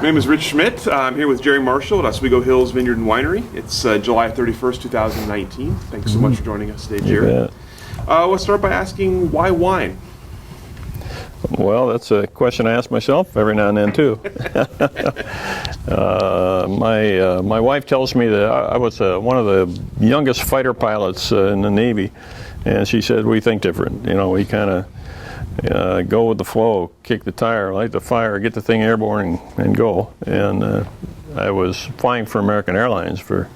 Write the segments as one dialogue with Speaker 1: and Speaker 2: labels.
Speaker 1: My name is Rich Schmidt. I'm here with Jerry Marshall at Oswego Hills Vineyard and Winery. It's July 31st, 2019. Thanks so much for joining us today, Jerry. Let's start by asking, why wine?
Speaker 2: Well, that's a question I ask myself every now and then too. My wife tells me that I was one of the youngest fighter pilots in the Navy, and she said we think different. You know, we kind of go with the flow, kick the tire, light the fire, get the thing airborne, and go. And I was flying for American Airlines for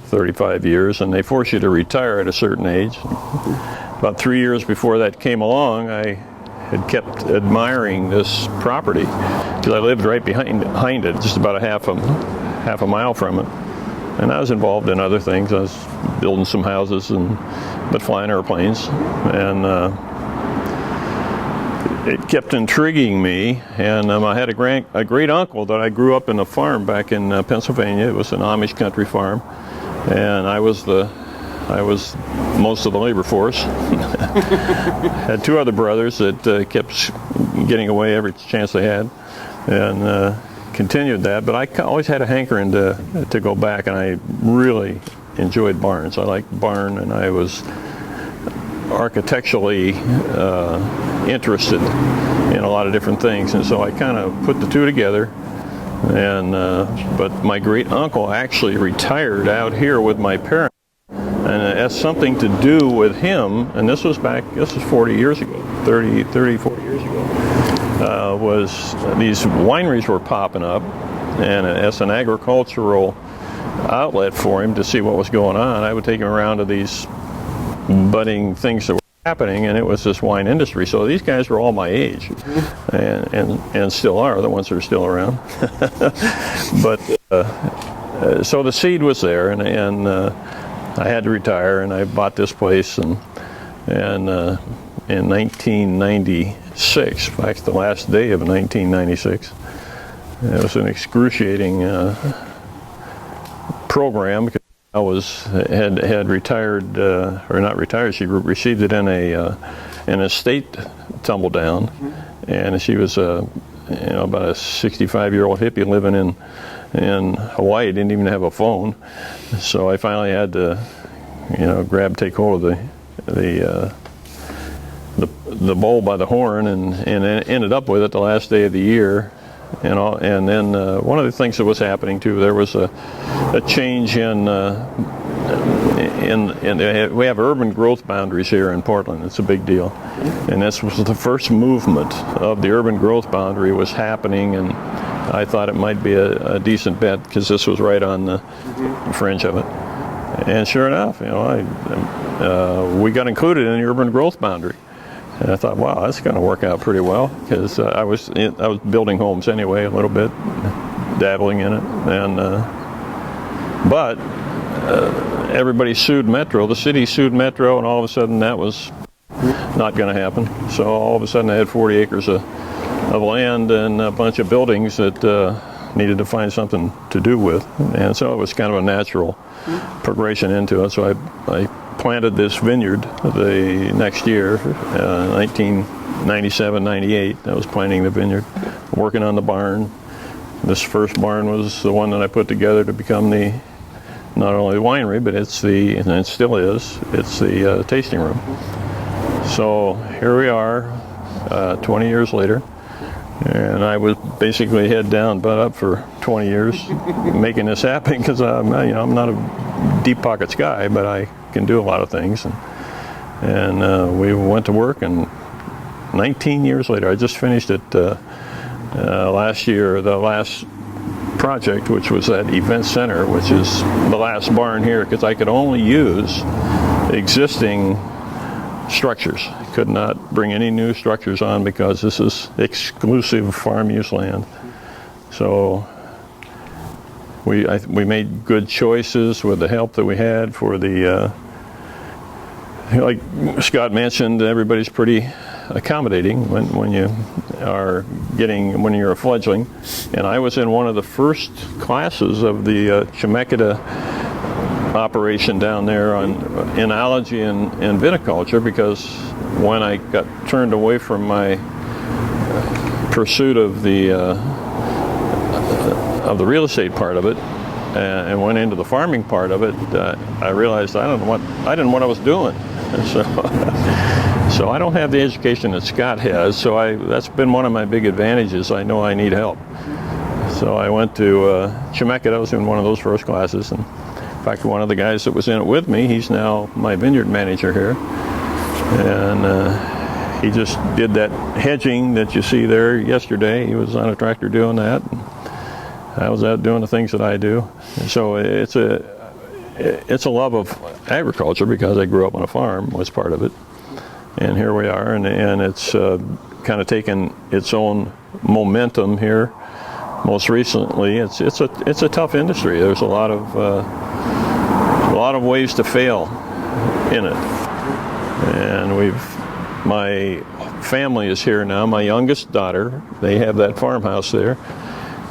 Speaker 2: 35 years, and they force you to retire at a certain age. About 3 years before that came along, I had kept admiring this property because I lived right behind it, just about half a mile from it. And I was involved in other things. I was building some houses, but flying airplanes, and it kept intriguing me. And I had a great uncle that I grew up in a farm back in Pennsylvania. It was an Amish country farm, and I was most of the labor force. Had two other brothers that kept getting away every chance they had, and continued that. But I always had a hankering to go back, and I really enjoyed barns. I liked barn, and I was architecturally interested in a lot of different things, and so I kind of put the two together. And but my great uncle actually retired out here with my parents. And it has something to do with him, and this was 40 years ago, 40 years ago, was these wineries were popping up, and as an agricultural outlet for him to see what was going on, I would take him around to these budding things that were happening, and it was this wine industry. So these guys were all my age, and still are, the ones that are still around. But so the seed was there, and I had to retire, and I bought this place, and in 1996, in fact, the last day of 1996, it was an excruciating program because I had retired, or not retired. She received it in an estate tumble down, and she was about a 65-year-old hippie living in Hawaii. Didn't even have a phone, so I finally had to, take hold of the bull by the horn, and ended up with it the last day of the year. And then one of the things that was happening too, there was a change in we have urban growth boundaries here in Portland. It's a big deal, and this was the first movement of the urban growth boundary was happening, and I thought it might be a decent bet because this was right on the fringe of it. And sure enough, we got included in the urban growth boundary. And I thought, wow, that's going to work out pretty well because I was building homes anyway a little bit, dabbling in it, and but everybody sued Metro. The city sued Metro, and all of a sudden that was not going to happen. So all of a sudden I had 40 acres of land and a bunch of buildings that needed to find something to do with, and so it was kind of a natural progression into it. So I planted this vineyard the next year, 1997-98. I was planting the vineyard, working on the barn. This first barn was the one that I put together to become not only the winery, but and it still is, it's the tasting room. So here we are, 20 years later. And I was basically head down, butt up for 20 years making this happen because I'm not a deep pockets guy, but I can do a lot of things. And we went to work, and 19 years later, I just finished it last year, the last project, which was that event center, which is the last barn here, because I could only use existing structures. I could not bring any new structures on because this is exclusive farm use land. So we made good choices with the help that we had for the like Scott mentioned, everybody's pretty accommodating when you're a fledgling, and I was in one of the first classes of the Chemeketa operation down there on enology and viticulture, because when I got turned away from my pursuit of the of the real estate part of it, and went into the farming part of it, I realized I didn't know what I was doing. So I don't have the education that Scott has. So that's been one of my big advantages. I know I need help. So I went to Chemeketa. I was in one of those first classes, and in fact, one of the guys that was in it with me, he's now my vineyard manager here, and he just did that hedging that you see there yesterday. He was on a tractor doing that. And I was out doing the things that I do. So it's a love of agriculture because I grew up on a farm was part of it, and here we are, and it's kind of taken its own momentum here. Most recently, it's a tough industry. There's a lot of ways to fail in it, and my family is here now. My youngest daughter, they have that farmhouse there.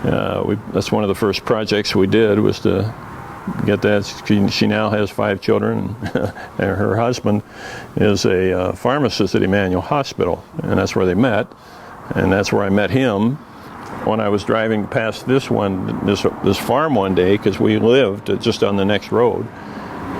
Speaker 2: That's one of the first projects we did was to get that. She now has 5 children, and her husband is a pharmacist at Emmanuel Hospital, and that's where they met, and that's where I met him when I was driving past this farm one day, because we lived just on the next road,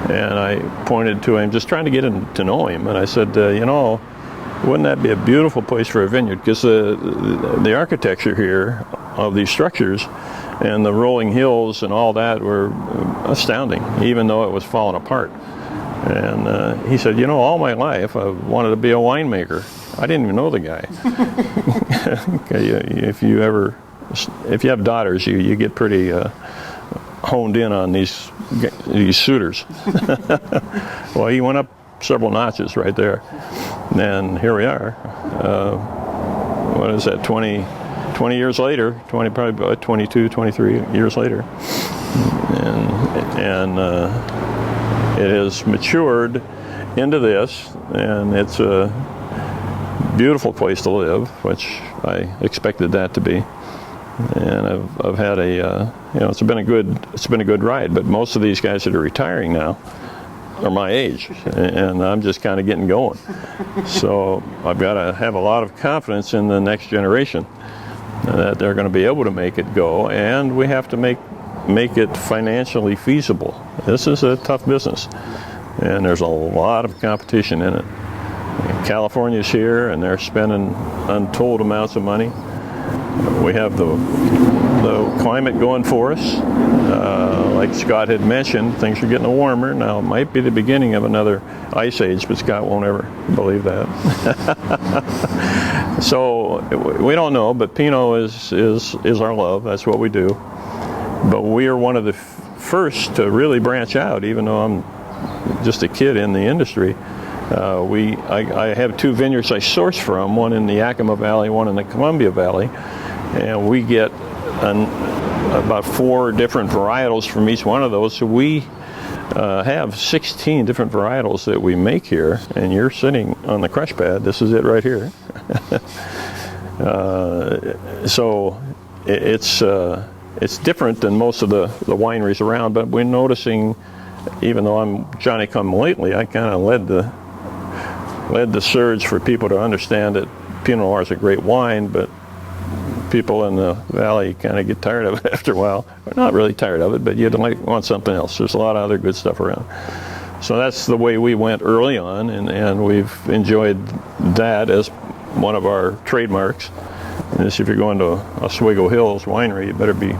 Speaker 2: and I pointed to him, just trying to get him to know him, and I said, wouldn't that be a beautiful place for a vineyard? Because the architecture here of these structures and the rolling hills and all that were astounding, even though it was falling apart. And he said, all my life I wanted to be a winemaker. I didn't even know the guy. If you have daughters, you get pretty honed in on these suitors. Well, he went up several notches right there. And here we are. What is that, 20 years later, probably 22, 23 years later. And it has matured into this, and it's a beautiful place to live, which I expected that to be. And I've had it's been a good ride, but most of these guys that are retiring now are my age, and I'm just kind of getting going. So I've got to have a lot of confidence in the next generation that they're going to be able to make it go, and we have to make it financially feasible. This is a tough business, and there's a lot of competition in it. California's here, and they're spending untold amounts of money. We have the climate going for us. Like Scott had mentioned, things are getting warmer. Now, it might be the beginning of another ice age, but Scott won't ever believe that. So we don't know, but Pinot is our love. That's what we do. But we are one of the first to really branch out, even though I'm just a kid in the industry. I have 2 vineyards I source from, one in the Yakima Valley, one in the Columbia Valley, and we get about 4 different varietals from each one of those. So we have 16 different varietals that we make here, and you're sitting on the crush pad. This is it right here. So it's different than most of the wineries around, but we're noticing, even though I'm Johnny come lately, I kind of led the surge for people to understand that Pinot Noir is a great wine, but people in the valley kind of get tired of it after a while. Or not really tired of it, but you want something else. There's a lot of other good stuff around. So that's the way we went early on, and we've enjoyed that as one of our trademarks. And if you're going to Oswego Hills Winery, you better be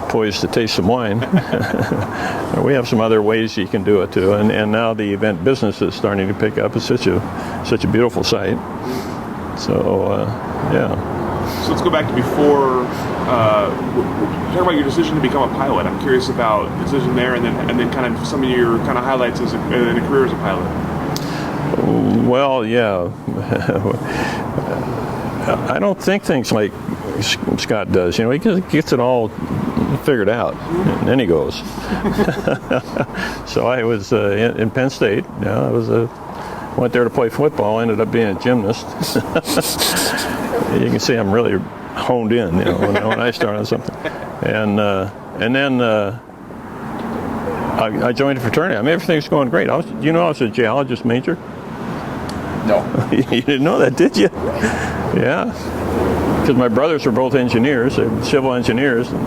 Speaker 2: poised to taste some wine. We have some other ways you can do it too, and now the event business is starting to pick up. It's such a beautiful site. So yeah.
Speaker 1: So let's go back to before. Talk about your decision to become a pilot. I'm curious about the decision there, and then kind of some of your kind of highlights in a career as a pilot.
Speaker 2: Well, yeah. I don't think things like Scott does. He gets it all figured out, and then he goes. So I was in Penn State. I went there to play football. Ended up being a gymnast. You can see I'm really honed in, when I start on something. And then I joined a fraternity. I mean, everything's going great. I was a geologist major.
Speaker 1: No.
Speaker 2: You didn't know that, did you? Yeah. Because my brothers were both engineers, civil engineers. And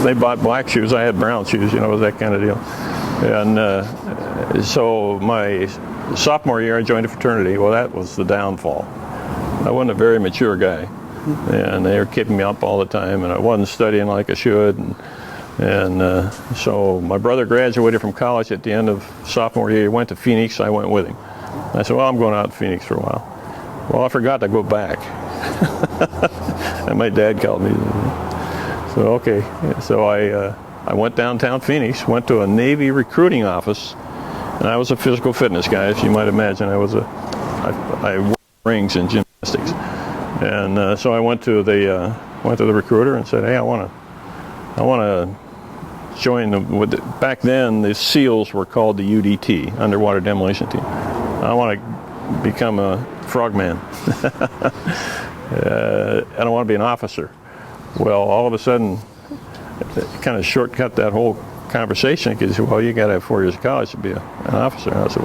Speaker 2: they bought black shoes. I had brown shoes, you know, that kind of deal. And so my sophomore year, I joined a fraternity. Well, that was the downfall. I wasn't a very mature guy, and they were keeping me up all the time, and I wasn't studying like I should. And so my brother graduated from college at the end of sophomore year. He went to Phoenix. I went with him. I said, well, I'm going out to Phoenix for a while. Well, I forgot to go back. And my dad called me. So, okay. So I went downtown Phoenix, went to a Navy recruiting office, and I was a physical fitness guy, as you might imagine. I wore rings in gymnastics. And so I went to the recruiter and said, hey, I want to join back then the SEALs were called the UDT, Underwater Demolition Team. I want to become a frogman. I don't want to be an officer. Well, all of a sudden, it kind of shortcut that whole conversation because, well, you got to have 4 years of college to be an officer. And I said,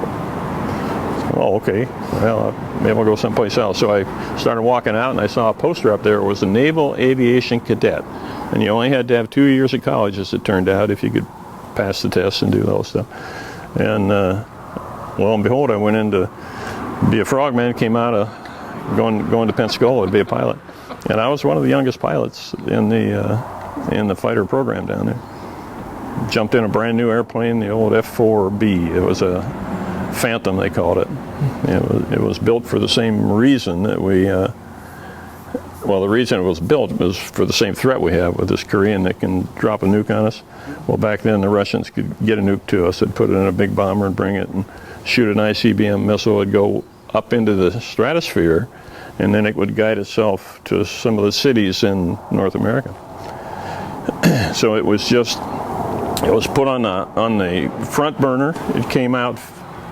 Speaker 2: well, okay, well, maybe I'll go someplace else. So I started walking out, and I saw a poster up there. It was a Naval Aviation Cadet. And you only had to have 2 years of college, as it turned out, if you could pass the test and do those stuff. And lo and behold, I went in to be a frogman, came out of going to Pensacola to be a pilot. And I was one of the youngest pilots in the fighter program down there. Jumped in a brand new airplane, the old F-4B. It was a Phantom, they called it. It was built for the same reason that the reason it was built was for the same threat we have with this Korean that can drop a nuke on us. Well, back then the Russians could get a nuke to us. They'd put it in a big bomber and bring it and shoot an ICBM missile. It'd go up into the stratosphere, and then it would guide itself to some of the cities in North America. So it was put on the front burner. It came out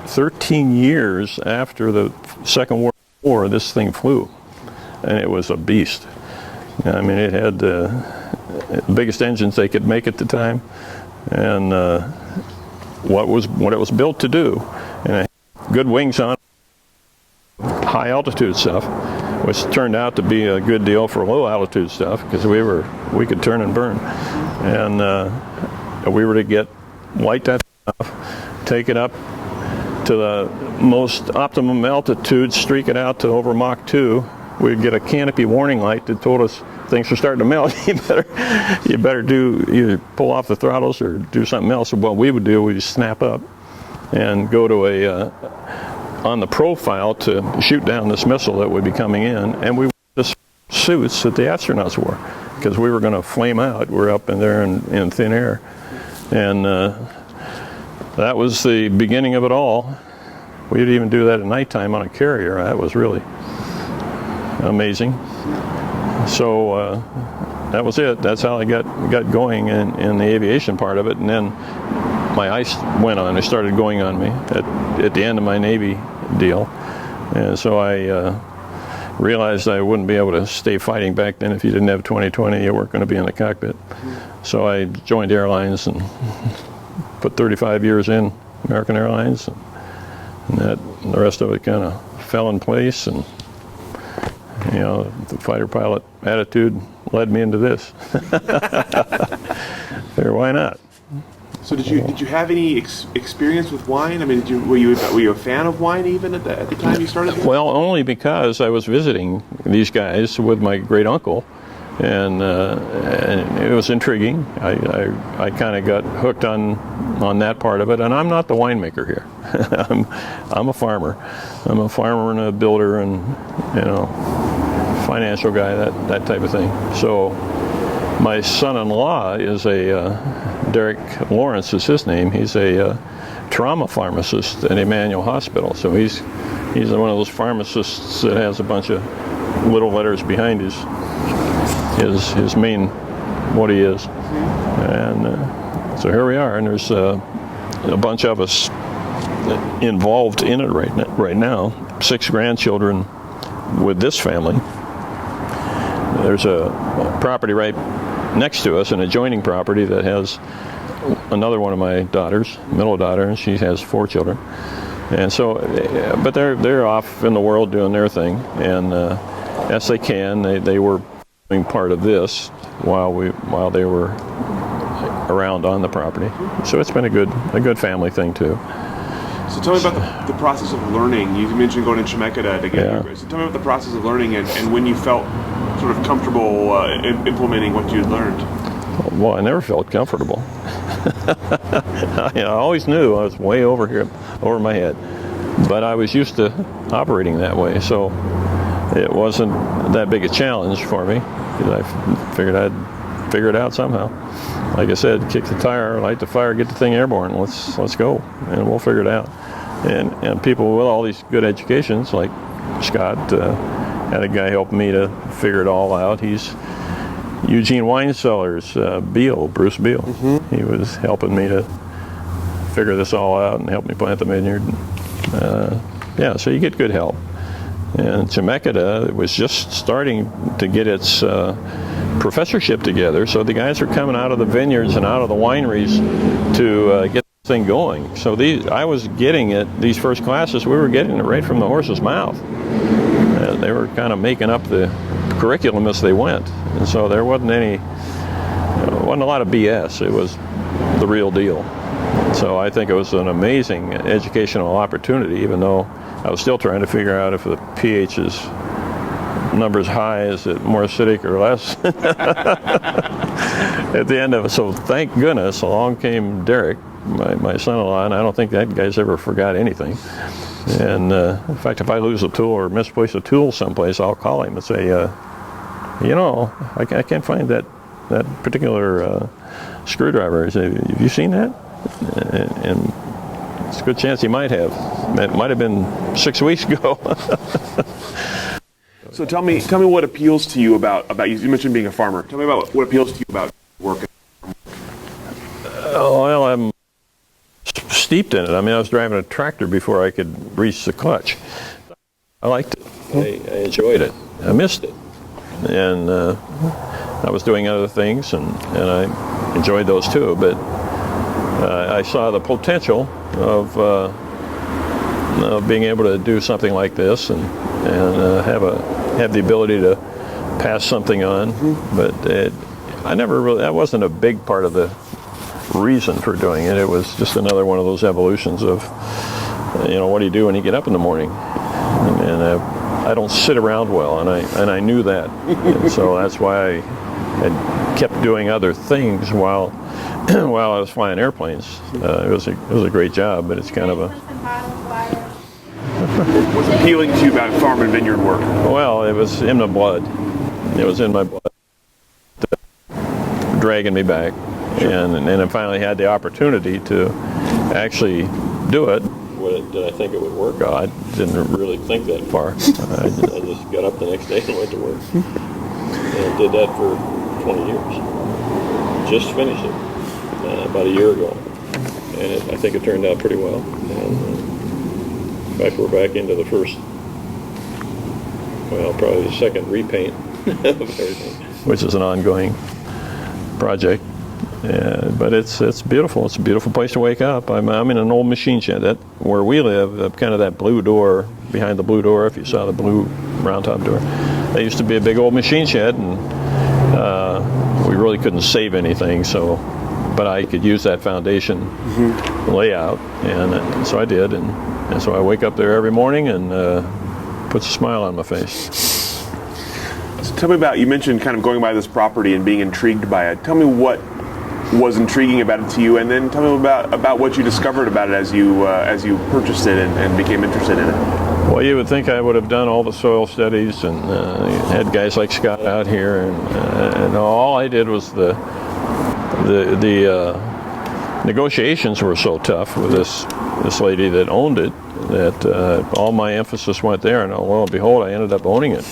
Speaker 2: 13 years after the Second World War. This thing flew, and it was a beast. I mean, it had the biggest engines they could make at the time, and what it was built to do, and it had good wings on it, high altitude stuff, which turned out to be a good deal for low altitude stuff because we could turn and burn, and we were to light that stuff, take it up to the most optimum altitude, streak it out to over Mach 2. We'd get a canopy warning light that told us things were starting to melt. you better either pull off the throttles or do something else. So what we would do, we'd snap up and go to on the profile to shoot down this missile that would be coming in, and we wore the suits that the astronauts wore because we were going to flame out. We're up in there in thin air, and that was the beginning of it all. We'd even do that at nighttime on a carrier. That was really amazing. So that was it. That's how I got going in the aviation part of it, and then my ice went on. It started going on me at the end of my Navy deal, and so I realized I wouldn't be able to stay fighting back then. If you didn't have 20/20, you weren't going to be in the cockpit. So I joined airlines and put 35 years in American Airlines, and the rest of it kind of fell in place, and the fighter pilot attitude led me into this. Figure, why not?
Speaker 1: So did you have any experience with wine? I mean, were you a fan of wine even at the time you started?
Speaker 2: Well, only because I was visiting these guys with my great uncle, and it was intriguing. I kind of got hooked on that part of it, and I'm not the winemaker here. I'm a farmer. I'm a farmer and a builder, and financial guy, that type of thing. So my son-in-law is Derek Lawrence is his name. He's a trauma pharmacist at Emmanuel Hospital. So he's one of those pharmacists that has a bunch of little letters behind his main, what he is. And so here we are, and there's a bunch of us involved in it right now. 6 grandchildren with this family. There's a property right next to us, an adjoining property that has another one of my daughters, middle daughter, and she has 4 children. And so, but they're off in the world doing their thing, and as they can, they were doing part of this while they were around on the property. So it's been a good family thing too.
Speaker 1: So tell me about the process of learning. You mentioned going to Chemeketa to get your. So tell me about the process of learning and when you felt sort of comfortable implementing what you had learned.
Speaker 2: Well, I never felt comfortable. I always knew I was way over here, over my head. But I was used to operating that way, so it wasn't that big a challenge for me, because I figured I'd figure it out somehow. Like I said, kick the tire, light the fire, get the thing airborne. Let's go, and we'll figure it out. And people with all these good educations, like Scott, had a guy helping me to figure it all out. He's Eugene Wine Cellars, Bruce Beal. Mm-hmm. He was helping me to figure this all out and help me plant the vineyard. Yeah, so you get good help. And Chemeketa was just starting to get its professorship together, so the guys are coming out of the vineyards and out of the wineries to get this thing going. So I was getting it, these first classes, we were getting it right from the horse's mouth. They were kind of making up the curriculum as they went, and so there wasn't a lot of BS. It was the real deal. So I think it was an amazing educational opportunity, even though I was still trying to figure out if the pH number's high, is it more acidic or less? At the end of it, so thank goodness along came Derek, my son-in-law, and I don't think that guy's ever forgot anything. And in fact, if I lose a tool or misplace a tool someplace, I'll call him and say, I can't find that particular screwdriver. I say, have you seen that? And it's a good chance he might have. It might have been 6 weeks ago.
Speaker 1: So tell me what appeals to you about you mentioned being a farmer. Tell me about what appeals to you about work.
Speaker 2: Well, I'm steeped in it. I mean, I was driving a tractor before I could reach the clutch. I liked it. I enjoyed it. I missed it. And I was doing other things, and I enjoyed those too. But I saw the potential of being able to do something like this and have the ability to pass something on. Mm-hmm. But I never really, that wasn't a big part of the reason for doing it. It was just another one of those evolutions of, what do you do when you get up in the morning? And I don't sit around well, and I knew that. And so that's why I had kept doing other things while I was flying airplanes. It was a great job, but it's kind of a.
Speaker 1: What's appealing to you about farm and vineyard work?
Speaker 2: Well, it was in the blood. It was in my blood, dragging me back, and I finally had the opportunity to actually do it. Did I think it would work? I didn't really think that far. I just got up the next day and went to work, and did that for 20 years. Just finished it about a year ago, and I think it turned out pretty well. And, in fact, we're back into the first, probably the second repaint of everything, which is an ongoing project. But it's beautiful. It's a beautiful place to wake up. I'm in an old machine shed. Where we live, kind of that blue door, behind the blue door, if you saw the blue round top door. That used to be a big old machine shed, and we really couldn't save anything, but I could use that foundation layout, and so I did, and so I wake up there every morning and puts a smile on my face.
Speaker 1: So tell me about, you mentioned kind of going by this property and being intrigued by it. Tell me what was intriguing about it to you, and then tell me about what you discovered about it as you purchased it and became interested in it.
Speaker 2: Well, you would think I would have done all the soil studies and had guys like Scott out here, and all I did was the negotiations were so tough with this lady that owned it that all my emphasis went there, and lo and behold, I ended up owning it.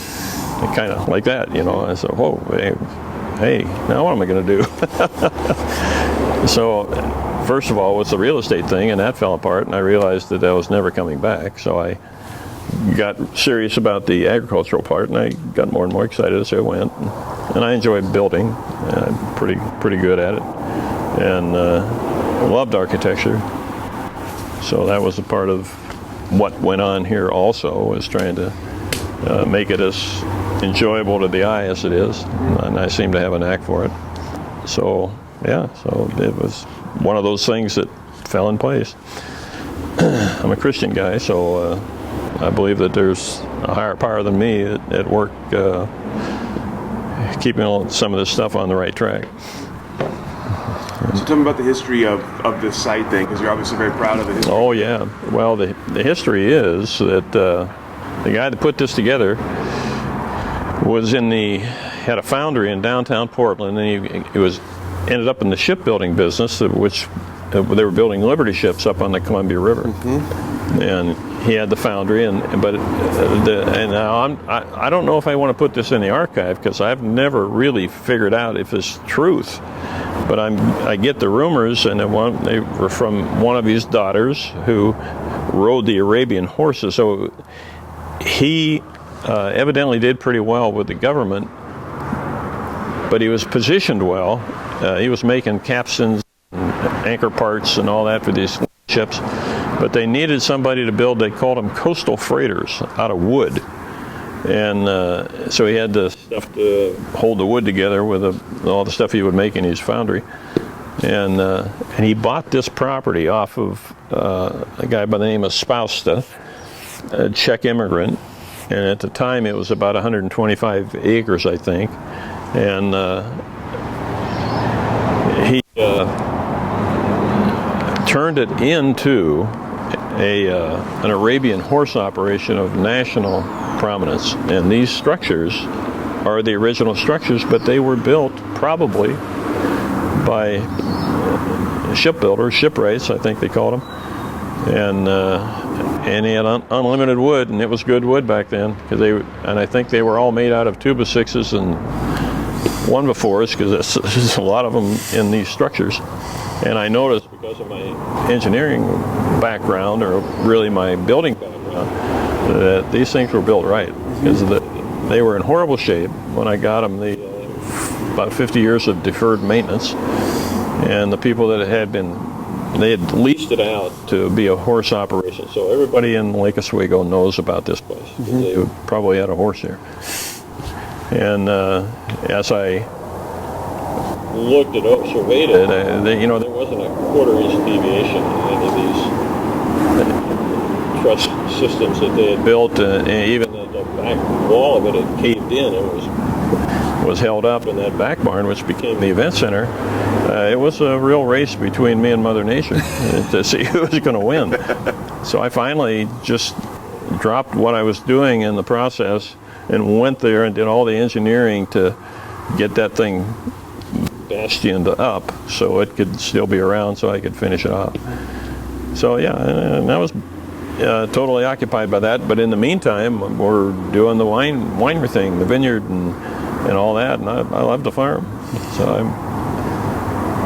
Speaker 2: Kind of like that, I said, whoa, hey, now what am I going to do? So, first of all, was the real estate thing, and that fell apart, and I realized that I was never coming back. So I got serious about the agricultural part, and I got more and more excited as I went. And I enjoyed building. I'm pretty good at it, and loved architecture. So that was a part of what went on here also, was trying to make it as enjoyable to the eye as it is, and I seem to have a knack for it. So Yeah, so it was one of those things that fell in place. I'm a Christian guy, so I believe that there's a higher power than me at work keeping some of this stuff on the right track.
Speaker 1: So tell me about the history of this site then, because you're obviously very proud of it.
Speaker 2: Oh yeah, well the history is that the guy that put this together was had a foundry in downtown Portland, and he ended up in the shipbuilding business, which they were building Liberty ships up on the Columbia River. Mm-hmm. And he had the foundry, and now I don't know if I want to put this in the archive, because I've never really figured out if it's truth. But I get the rumors, and they were from one of his daughters who rode the Arabian horses. So he evidently did pretty well with the government, but he was positioned well. He was making capstans, anchor parts, and all that for these ships. But they needed somebody to build. They called them coastal freighters out of wood. And so he had the stuff to hold the wood together with all the stuff he would make in his foundry. And he bought this property off of a guy by the name of Spousta, a Czech immigrant. And at the time it was about 125 acres, I think. And he turned it into an Arabian horse operation of national prominence, and these structures are the original structures, but they were built probably by shipbuilders, shipwrights, I think they called them, and he had unlimited wood, and it was good wood back then, and I think they were all made out of 2x6s and 1x4s, because there's a lot of them in these structures. And I noticed, because of my engineering background, or really my building background, that these things were built right, because they were in horrible shape when I got them. About 50 years of deferred maintenance, and the people that they had leased it out to be a horse operation. So everybody in Lake Oswego knows about this place. Mm-hmm. They probably had a horse there. And as I looked it up, surveyed it, there wasn't a quarter-inch deviation in any of these truss systems that they had built, and even the back wall of it had caved in. It was held up in that back barn, which became the event center. It was a real race between me and Mother Nature to see who was going to win. So I finally just dropped what I was doing in the process and went there and did all the engineering to get that thing bastioned up so it could still be around, so I could finish it off. So yeah, and I was totally occupied by that. But in the meantime, we're doing the winery thing, the vineyard, and all that. And I love the farm, so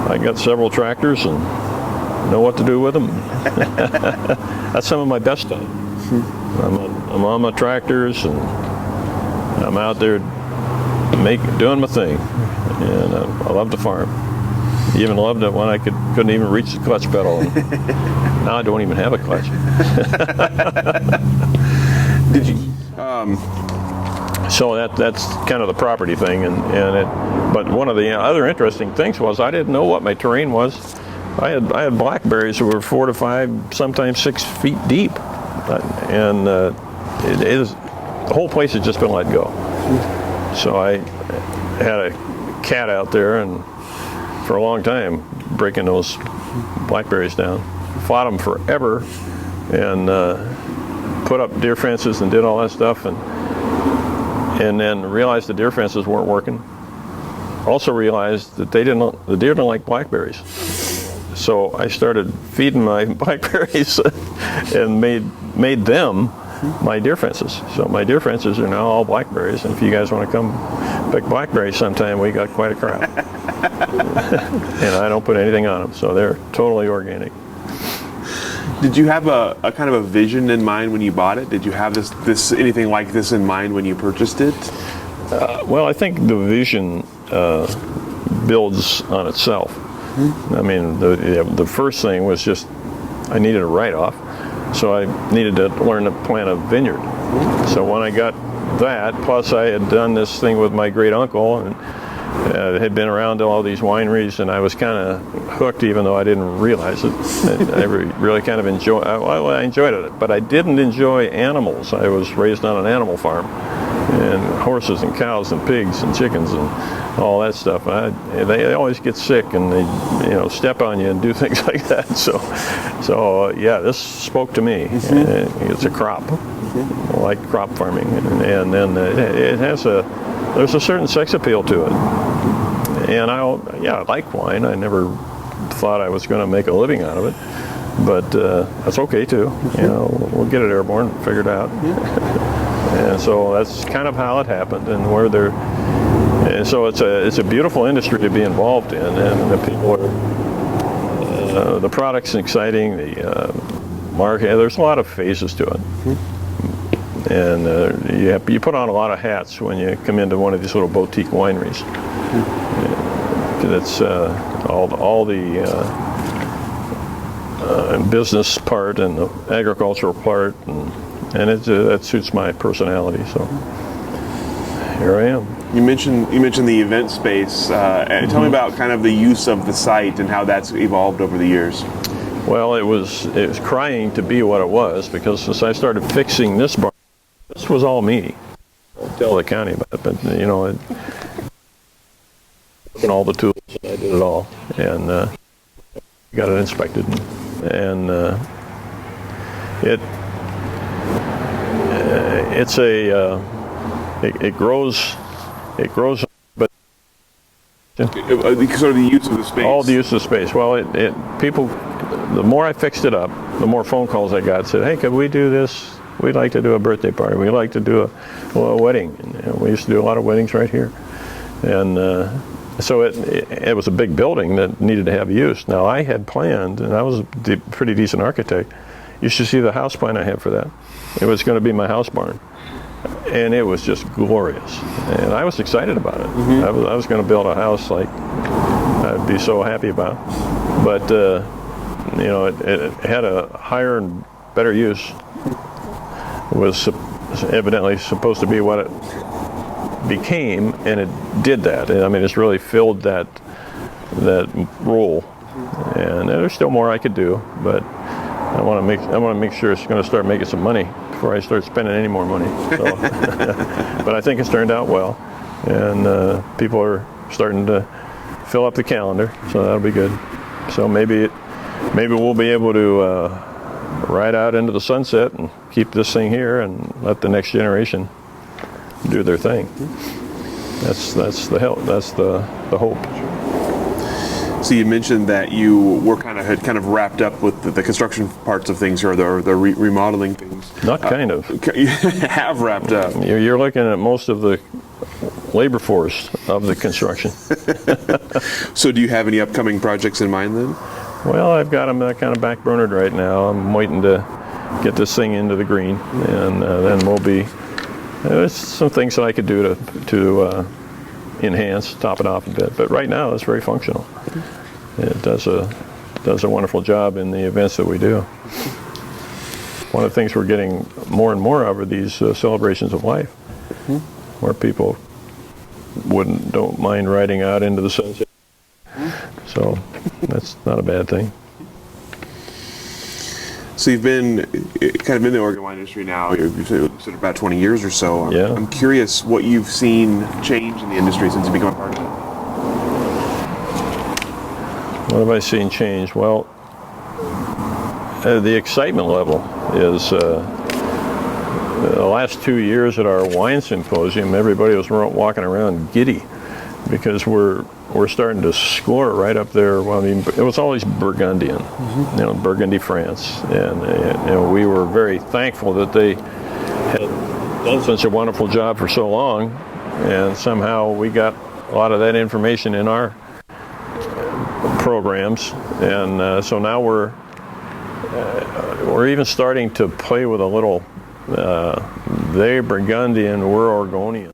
Speaker 2: I got several tractors and know what to do with them. That's some of my best time. I'm on my tractors, and I'm out there doing my thing, and I love the farm. Even loved it when I couldn't even reach the clutch pedal. Now I don't even have a clutch.
Speaker 1: Did you?
Speaker 2: So that's kind of the property thing, but one of the other interesting things was I didn't know what my terrain was. I had blackberries that were 4 to 5, sometimes 6 feet deep, and the whole place had just been let go. So I had a cat out there, and for a long time breaking those blackberries down, fought them forever, and put up deer fences and did all that stuff, and then realized the deer fences weren't working. Also realized that the deer don't like blackberries. So I started feeding my blackberries and made them my deer fences. So my deer fences are now all blackberries, and if you guys want to come pick blackberries sometime, we got quite a crop. And I don't put anything on them, so they're totally organic.
Speaker 1: Did you have a kind of a vision in mind when you bought it? Did you have anything like this in mind when you purchased it?
Speaker 2: Well, I think the vision builds on itself. Mm-hmm. I mean, the first thing was just I needed a write-off, so I needed to learn to plant a vineyard. Mm-hmm. So when I got that, plus I had done this thing with my great uncle, had been around to all these wineries, and I was kind of hooked, even though I didn't realize it. I really kind of enjoyed. Well, I enjoyed it, but I didn't enjoy animals. I was raised on an animal farm, and horses and cows and pigs and chickens and all that stuff. They always get sick, and they step on you and do things like that. So yeah, this spoke to me. It's a crop, I like crop farming, and then it has there's a certain sex appeal to it. And I like wine. I never thought I was going to make a living out of it, but that's okay too. We'll get it airborne, figure it out. And so that's kind of how it happened, and and so it's a beautiful industry to be involved in, and the people are the product's exciting. The market, there's a lot of phases to it. And you put on a lot of hats when you come into one of these little boutique wineries. That's all the business part and the agricultural part, and that suits my personality. So here I am.
Speaker 1: You mentioned the event space. Tell me about kind of the use of the site and how that's evolved over the years.
Speaker 2: Well, it was crying to be what it was, because since I started fixing this barn, this was all me. I'll tell the county about it, but and all the tools, I did it all, and got it inspected, and it grows, but
Speaker 1: sort of the use of the space.
Speaker 2: All the use of the space. Well, people, the more I fixed it up, the more phone calls I got. Said, hey, could we do this? We'd like to do a birthday party. We'd like to do a wedding. And we used to do a lot of weddings right here. And so it was a big building that needed to have use. Now, I had planned, and I was a pretty decent architect. You should see the house plan I had for that. It was going to be my house barn. And it was just glorious. And I was excited about it. I was going to build a house like I'd be so happy about. But, it had a higher and better use. Was evidently supposed to be what it became, and it did that. I mean, it's really filled that role, and there's still more I could do, but I want to make sure it's going to start making some money before I start spending any more money. So, but I think it's turned out well, and people are starting to fill up the calendar, so that'll be good. So maybe we'll be able to ride out into the sunset and keep this thing here and let the next generation do their thing. That's the help. That's the hope.
Speaker 1: So you mentioned that you had kind of wrapped up with the construction parts of things, or the remodeling things.
Speaker 2: Not kind of.
Speaker 1: You have wrapped up.
Speaker 2: You're looking at most of the labor force of the construction.
Speaker 1: So do you have any upcoming projects in mind then?
Speaker 2: Well, I've got them kind of backburnered right now. I'm waiting to get this thing into the green, and then we'll be. There's some things that I could do to enhance, top it off a bit. But right now, it's very functional. It does a wonderful job in the events that we do. One of the things we're getting more and more of are these celebrations of life, where people don't mind riding out into the sunset. So that's not a bad thing.
Speaker 1: So you've been kind of in the Oregon wine industry now. You've said about 20 years or so. I'm curious what you've seen change in the industry since you became a part of it.
Speaker 2: What have I seen change? Well, the excitement level is the last 2 years at our wine symposium, everybody was walking around giddy because we're starting to score right up there. Well, I mean, it was always Burgundian, Burgundy, France, and we were very thankful that they had done such a wonderful job for so long, and somehow we got a lot of that information in our programs, and so now we're even starting to play with a little. They're Burgundian, we're Oregonian.